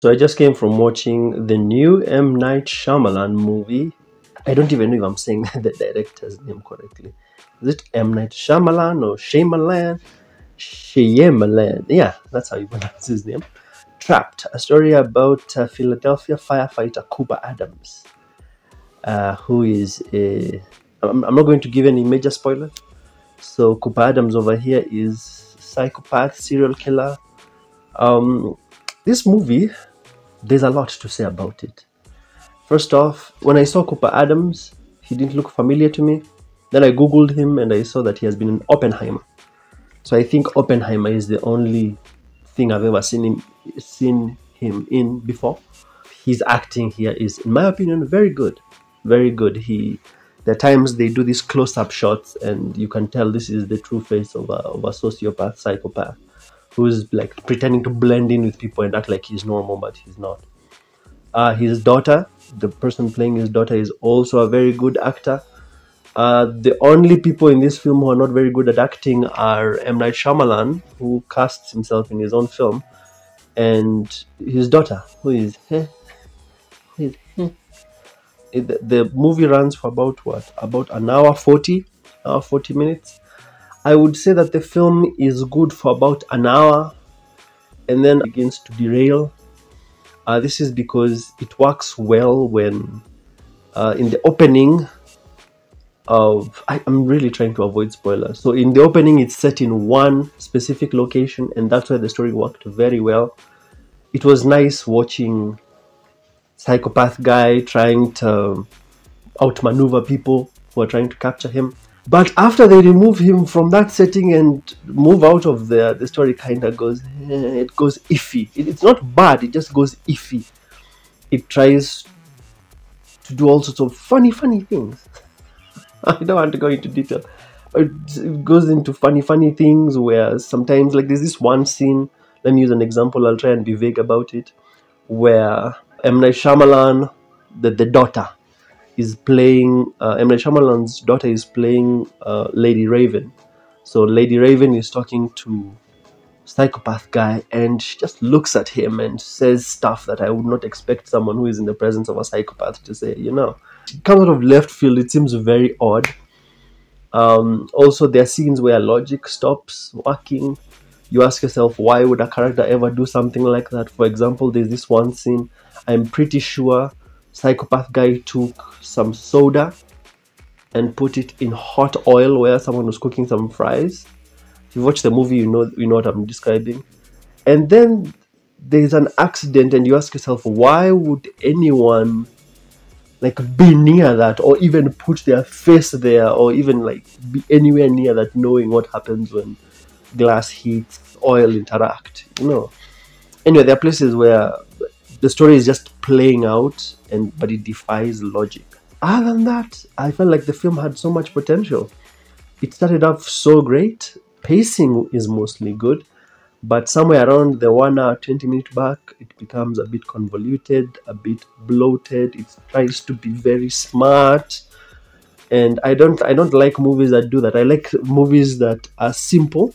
So I just came from watching the new M. Night Shyamalan movie. I don't even know if I'm saying the director's name correctly. Is it M. Night Shyamalan or Shyamalan? Shyamalan. Yeah, that's how you pronounce his name. Trapped, a story about Philadelphia firefighter Cooper Adams, who is a... I'm not going to give any major spoilers. So Cooper Adams over here is psychopath, serial killer. This movie, there's a lot to say about it. First off, when I saw Cooper Adams, he didn't look familiar to me. Then I googled him and I saw that he has been in Oppenheimer. So I think Oppenheimer is the only thing I've ever seen him in before. His acting here is, in my opinion, very good. Very good. There are times they do these close-up shots and you can tell this is the true face of a sociopath, psychopath, who's like pretending to blend in with people and act like he's normal, but he's not. His daughter, the person playing his daughter, is also a very good actor. The only people in this film who are not very good at acting are M. Night Shyamalan, who casts himself in his own film, and his daughter, who is... The movie runs for about an hour 40 minutes. I would say that the film is good for about an hour and then begins to derail. This is because it works well when in the opening of... I'm really trying to avoid spoilers. So in the opening, it's set in one specific location, and that's why the story worked very well. It was nice watching psychopath guy trying to outmaneuver people who are trying to capture him. But after they remove him from that setting and move out of there, the story kind of goes, it goes iffy. It's not bad, it just goes iffy. It tries to do all sorts of funny things. I don't want to go into detail. It goes into funny things where sometimes, like there's this one scene, let me use an example, I'll try and be vague about it, where M. Night Shyamalan, the daughter, is playing... M. Night Shyamalan's daughter is playing Lady Raven. So Lady Raven is talking to psychopath guy, and she just looks at him and says stuff that I would not expect someone who is in the presence of a psychopath to say, you know. It comes out of left field. It seems very odd. Also, there are scenes where logic stops working. You ask yourself, why would a character ever do something like that? For example, there's this one scene, I'm pretty sure psychopath guy took some soda and put it in hot oil where someone was cooking some fries. If you watch the movie, you know what I'm describing. And then there's an accident and you ask yourself, why would anyone like be near that, or even put their face there, or even like be anywhere near that, knowing what happens when glass heats, oil interact, you know. Anyway, there are places where the story is just playing out, but it defies logic. Other than that, I felt like the film had so much potential. It started off so great. Pacing is mostly good, but somewhere around the 1 hour 20 minute mark, it becomes a bit convoluted, a bit bloated. It tries to be very smart, and I don't like movies that do that. I like movies that are simple,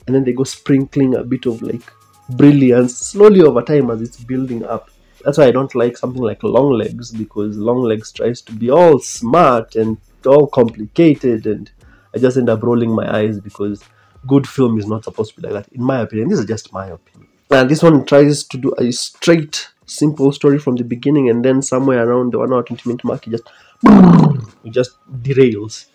and then they go sprinkling a bit of like brilliance slowly over time as it's building up. That's why I don't like something like Long Legs, because Long Legs tries to be all smart and all complicated, and I just end up rolling my eyes because good film is not supposed to be like that, in my opinion. This is just my opinion. And this one tries to do a straight, simple story from the beginning, and then somewhere around the 1 hour 20 minute mark, it just derails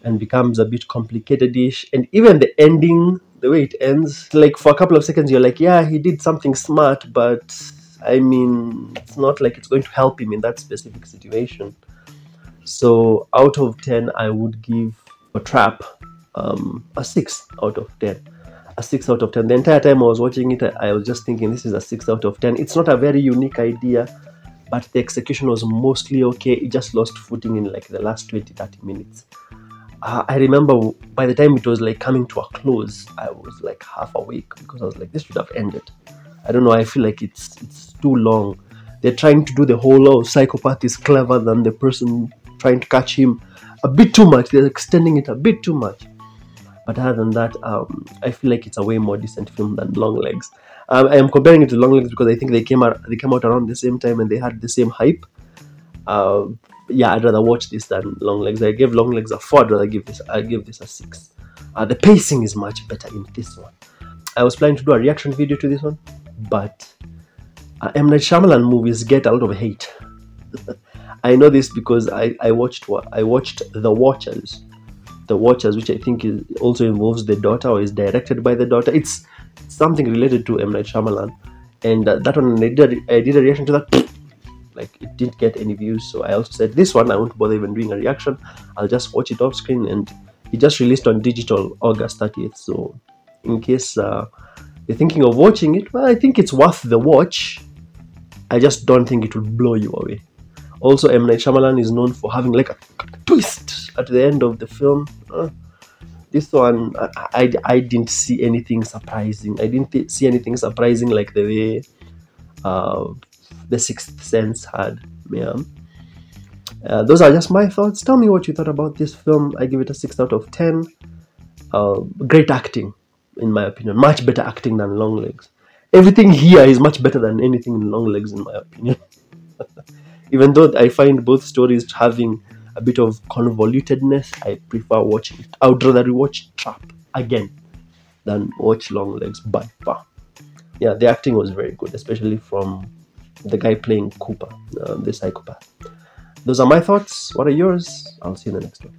and becomes a bit complicated-ish. And even the ending, the way it ends, like for a couple of seconds you're like, yeah, he did something smart, but I mean, it's not like it's going to help him in that specific situation. So out of 10, I would give a Trap a 6 out of 10. A 6 out of 10. The entire time I was watching it, I was just thinking this is a 6 out of 10. It's not a very unique idea, but the execution was mostly okay. It just lost footing in like the last 20-30 minutes. I remember by the time it was like coming to a close, I was like half awake because I was like, this should have ended. I don't know, I feel like it's too long. They're trying to do the whole, psychopath is clever than the person trying to catch him, a bit too much. They're extending it a bit too much. But other than that, I feel like it's a way more decent film than Long Legs. I am comparing it to Long Legs because I think they came out around the same time and they had the same hype. Yeah, I'd rather watch this than Long Legs. I gave Long Legs a 4. I'd rather give this a 6. The pacing is much better in this one. I was planning to do a reaction video to this one, but M. Night Shyamalan movies get a lot of hate. I know this because I watched The Watchers, which I think also involves the daughter, or is directed by the daughter. It's something related to M. Night Shyamalan, and that one I did a reaction to that. Like, it didn't get any views, so I also said this one I won't bother even doing a reaction. I'll just watch it off screen, and it just released on digital August 30th. So in case you're thinking of watching it, well, I think it's worth the watch. I just don't think it will blow you away. Also, M. Night Shyamalan is known for having like a twist at the end of the film. This one, I didn't see anything surprising. I didn't see anything surprising like the way The Sixth Sense had. Yeah. Those are just my thoughts. Tell me what you thought about this film. I give it a 6 out of 10. Great acting, in my opinion. Much better acting than Long Legs. Everything here is much better than anything in Long Legs, in my opinion. Even though I find both stories having a bit of convolutedness, I prefer watching it. I would rather rewatch Trap again than watch Long Legs by far. Yeah, the acting was very good, especially from the guy playing Cooper, the psychopath. Those are my thoughts. What are yours? I'll see you in the next one.